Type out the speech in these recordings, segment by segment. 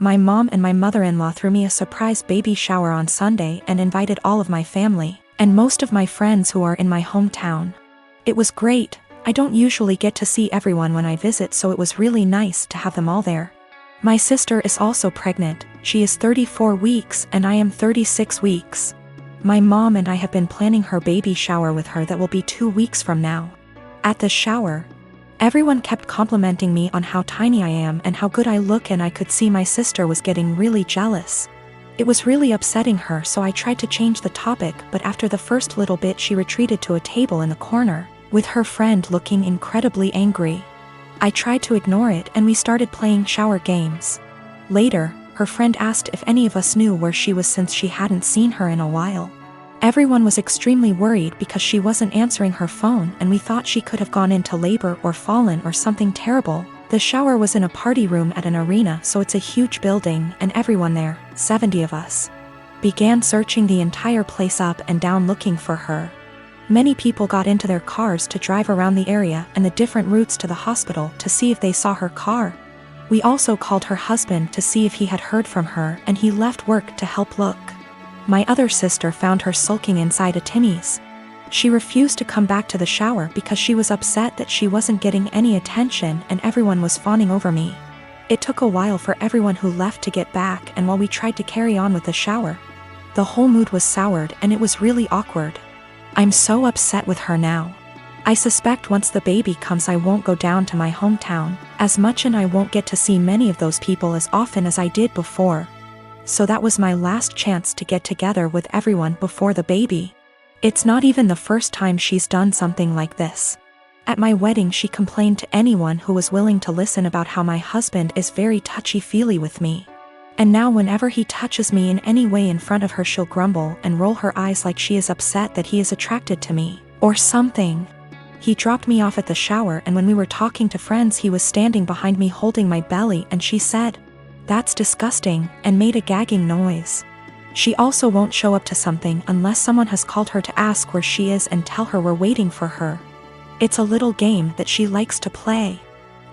My mom and my mother-in-law threw me a surprise baby shower on Sunday and invited all of my family and most of my friends who are in my hometown. It was great. I don't usually get to see everyone when I visit, so it was really nice to have them all there. My sister is also pregnant. She is 34 weeks and I am 36 weeks. My mom and I have been planning her baby shower with her that will be 2 weeks from now. At the shower, everyone kept complimenting me on how tiny I am and how good I look, and I could see my sister was getting really jealous. It was really upsetting her, so I tried to change the topic, but after the first little bit she retreated to a table in the corner, with her friend looking incredibly angry. I tried to ignore it and we started playing shower games. Later, her friend asked if any of us knew where she was since she hadn't seen her in a while. Everyone was extremely worried because she wasn't answering her phone, and we thought she could have gone into labor or fallen or something terrible. The shower was in a party room at an arena, so it's a huge building, and everyone there, 70 of us, began searching the entire place up and down looking for her. Many people got into their cars to drive around the area and the different routes to the hospital to see if they saw her car. We also called her husband to see if he had heard from her, and he left work to help look. My other sister found her sulking inside a Timmy's. She refused to come back to the shower because she was upset that she wasn't getting any attention and everyone was fawning over me. It took a while for everyone who left to get back, and while we tried to carry on with the shower, the whole mood was soured and it was really awkward. I'm so upset with her now. I suspect once the baby comes I won't go down to my hometown as much, and I won't get to see many of those people as often as I did before. So that was my last chance to get together with everyone before the baby. It's not even the first time she's done something like this. At my wedding she complained to anyone who was willing to listen about how my husband is very touchy-feely with me. And now whenever he touches me in any way in front of her, she'll grumble and roll her eyes like she is upset that he is attracted to me, or something. He dropped me off at the shower, and when we were talking to friends he was standing behind me holding my belly, and she said, "That's disgusting," and made a gagging noise. She also won't show up to something unless someone has called her to ask where she is and tell her we're waiting for her. It's a little game that she likes to play.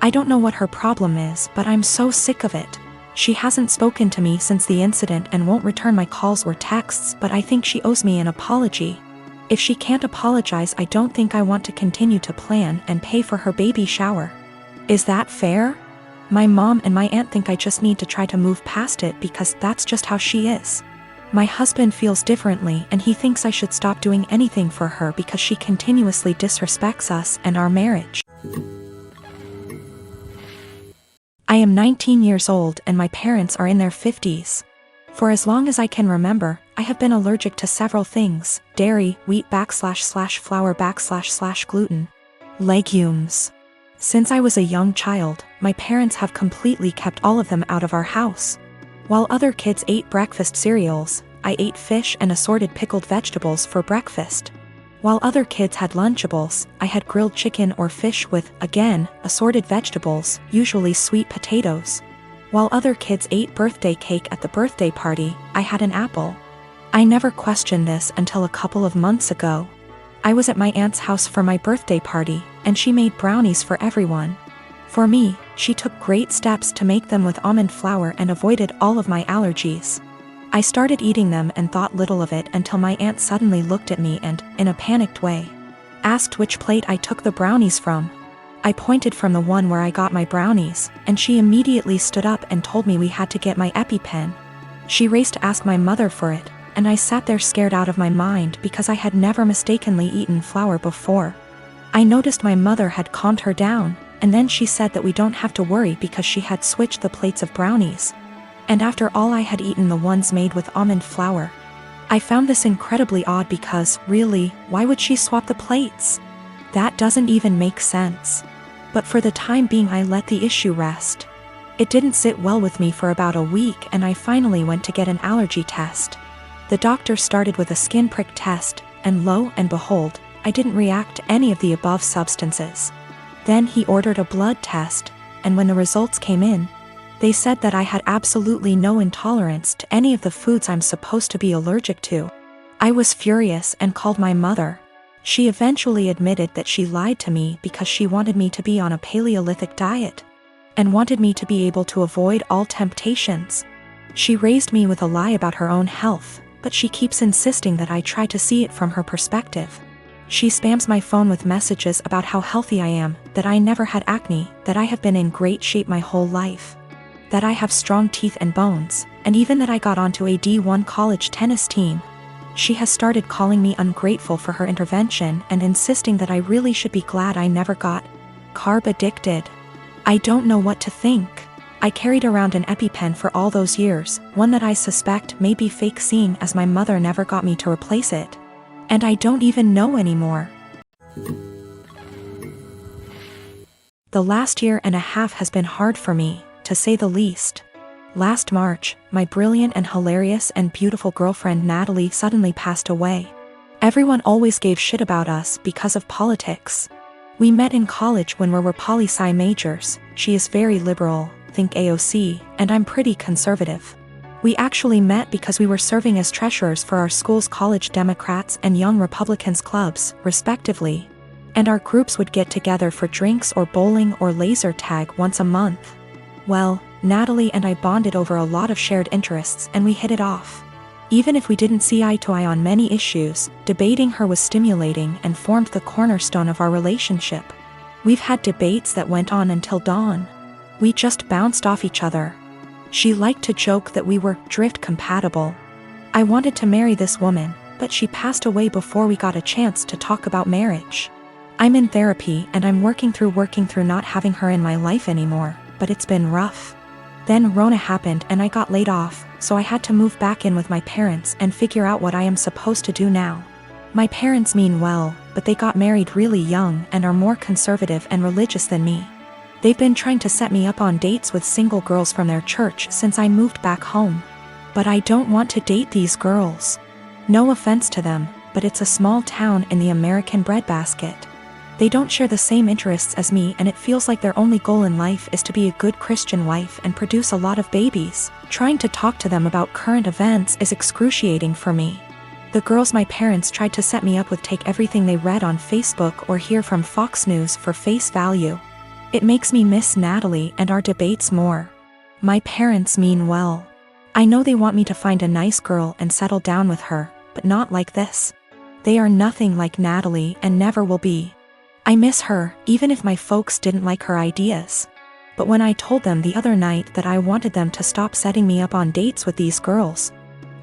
I don't know what her problem is, but I'm so sick of it. She hasn't spoken to me since the incident and won't return my calls or texts, but I think she owes me an apology. If she can't apologize, I don't think I want to continue to plan and pay for her baby shower. Is that fair? My mom and my aunt think I just need to try to move past it because that's just how she is. My husband feels differently, and he thinks I should stop doing anything for her because she continuously disrespects us and our marriage. I am 19 years old and my parents are in their 50s. For as long as I can remember, I have been allergic to several things: dairy, wheat / flour / gluten, legumes. Since I was a young child, my parents have completely kept all of them out of our house. While other kids ate breakfast cereals, I ate fish and assorted pickled vegetables for breakfast. While other kids had Lunchables, I had grilled chicken or fish with, again, assorted vegetables, usually sweet potatoes. While other kids ate birthday cake at the birthday party, I had an apple. I never questioned this until a couple of months ago. I was at my aunt's house for my birthday party, and she made brownies for everyone. For me, she took great steps to make them with almond flour and avoided all of my allergies. I started eating them and thought little of it until my aunt suddenly looked at me and, in a panicked way, asked which plate I took the brownies from. I pointed from the one where I got my brownies, and she immediately stood up and told me we had to get my EpiPen. She raced to ask my mother for it, and I sat there scared out of my mind because I had never mistakenly eaten flour before. I noticed my mother had calmed her down, and then she said that we don't have to worry because she had switched the plates of brownies. And after all, I had eaten the ones made with almond flour. I found this incredibly odd because, really, why would she swap the plates? That doesn't even make sense. But for the time being I let the issue rest. It didn't sit well with me for about a week, and I finally went to get an allergy test. The doctor started with a skin prick test, and lo and behold, I didn't react to any of the above substances. Then he ordered a blood test, and when the results came in, they said that I had absolutely no intolerance to any of the foods I'm supposed to be allergic to. I was furious and called my mother. She eventually admitted that she lied to me because she wanted me to be on a Paleolithic diet. and wanted me to be able to avoid all temptations. She raised me with a lie about her own health, but she keeps insisting that I try to see it from her perspective. She spams my phone with messages about how healthy I am, that I never had acne, that I have been in great shape my whole life, that I have strong teeth and bones, and even that I got onto a D1 college tennis team. She has started calling me ungrateful for her intervention and insisting that I really should be glad I never got carb addicted. I don't know what to think. I carried around an EpiPen for all those years, one that I suspect may be fake seeing as my mother never got me to replace it. And I don't even know anymore. The last year and a half has been hard for me, to say the least. Last March, my brilliant and hilarious and beautiful girlfriend Natalie suddenly passed away. Everyone always gave shit about us because of politics. We met in college when we were poli-sci majors. She is very liberal, think AOC, and I'm pretty conservative. We actually met because we were serving as treasurers for our school's College Democrats and Young Republicans clubs, respectively. And our groups would get together for drinks or bowling or laser tag once a month. Well, Natalie and I bonded over a lot of shared interests and we hit it off. Even if we didn't see eye to eye on many issues, debating her was stimulating and formed the cornerstone of our relationship. We've had debates that went on until dawn. We just bounced off each other. She liked to joke that we were drift compatible. I wanted to marry this woman, but she passed away before we got a chance to talk about marriage. I'm in therapy and I'm working through not having her in my life anymore, but it's been rough. Then Rona happened and I got laid off, so I had to move back in with my parents and figure out what I am supposed to do now. My parents mean well, but they got married really young and are more conservative and religious than me. They've been trying to set me up on dates with single girls from their church since I moved back home. But I don't want to date these girls. No offense to them, but it's a small town in the American breadbasket. They don't share the same interests as me and it feels like their only goal in life is to be a good Christian wife and produce a lot of babies. Trying to talk to them about current events is excruciating for me. The girls my parents tried to set me up with take everything they read on Facebook or hear from Fox News for face value. It makes me miss Natalie and our debates more. My parents mean well. I know they want me to find a nice girl and settle down with her, but not like this. They are nothing like Natalie and never will be. I miss her, even if my folks didn't like her ideas. But when I told them the other night that I wanted them to stop setting me up on dates with these girls,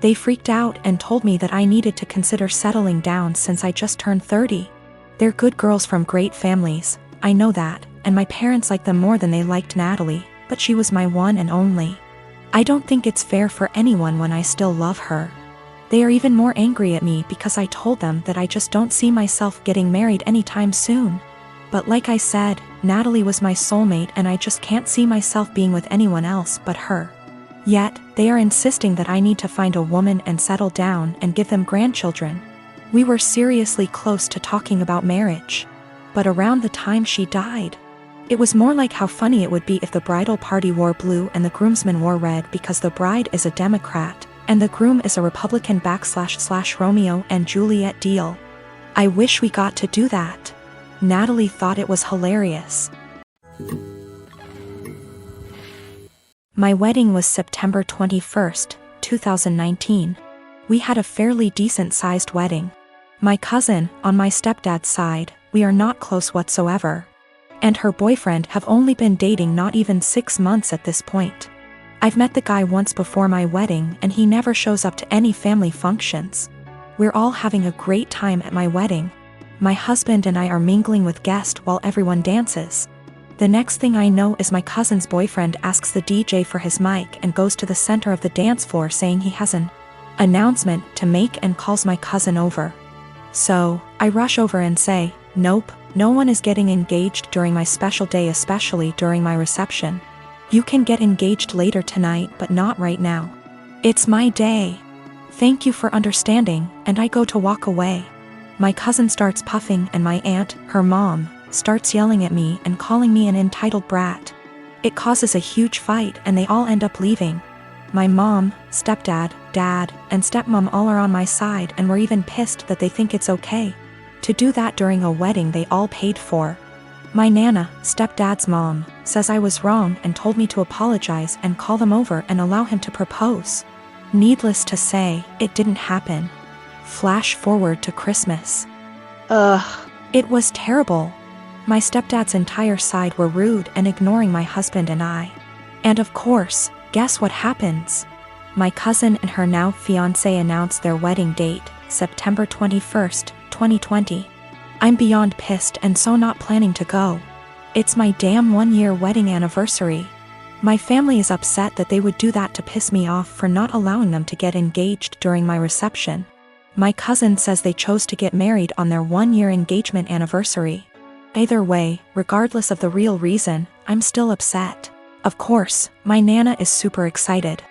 they freaked out and told me that I needed to consider settling down since I just turned 30. They're good girls from great families, I know that, and my parents like them more than they liked Natalie, but she was my one and only. I don't think it's fair for anyone when I still love her. They are even more angry at me because I told them that I just don't see myself getting married anytime soon. But like I said, Natalie was my soulmate and I just can't see myself being with anyone else but her. Yet, they are insisting that I need to find a woman and settle down and give them grandchildren. We were seriously close to talking about marriage. But around the time she died, it was more like how funny it would be if the bridal party wore blue and the groomsmen wore red because the bride is a Democrat. And the groom is a Republican / Romeo and Juliet deal. I wish we got to do that. Natalie thought it was hilarious. My wedding was September 21st, 2019. We had a fairly decent-sized wedding. My cousin, on my stepdad's side, we are not close whatsoever. And her boyfriend have only been dating not even 6 months at this point. I've met the guy once before my wedding and he never shows up to any family functions. We're all having a great time at my wedding. My husband and I are mingling with guests while everyone dances. The next thing I know is my cousin's boyfriend asks the DJ for his mic and goes to the center of the dance floor saying he has an announcement to make and calls my cousin over. So, I rush over and say, nope, no one is getting engaged during my special day, especially during my reception. You can get engaged later tonight but not right now. It's my day. Thank you for understanding, and I go to walk away. My cousin starts puffing and my aunt, her mom, starts yelling at me and calling me an entitled brat. It causes a huge fight and they all end up leaving. My mom, stepdad, dad, and stepmom all are on my side and were even pissed that they think it's okay to do that during a wedding they all paid for. My nana, stepdad's mom, says I was wrong and told me to apologize and call them over and allow him to propose. Needless to say, it didn't happen. Flash forward to Christmas. It was terrible. My stepdad's entire side were rude and ignoring my husband and I. And of course, guess what happens? My cousin and her now fiancé announced their wedding date, September 21st, 2020. I'm beyond pissed and so not planning to go. It's my damn 1-year wedding anniversary. My family is upset that they would do that to piss me off for not allowing them to get engaged during my reception. My cousin says they chose to get married on their 1-year engagement anniversary. Either way, regardless of the real reason, I'm still upset. Of course, my Nana is super excited.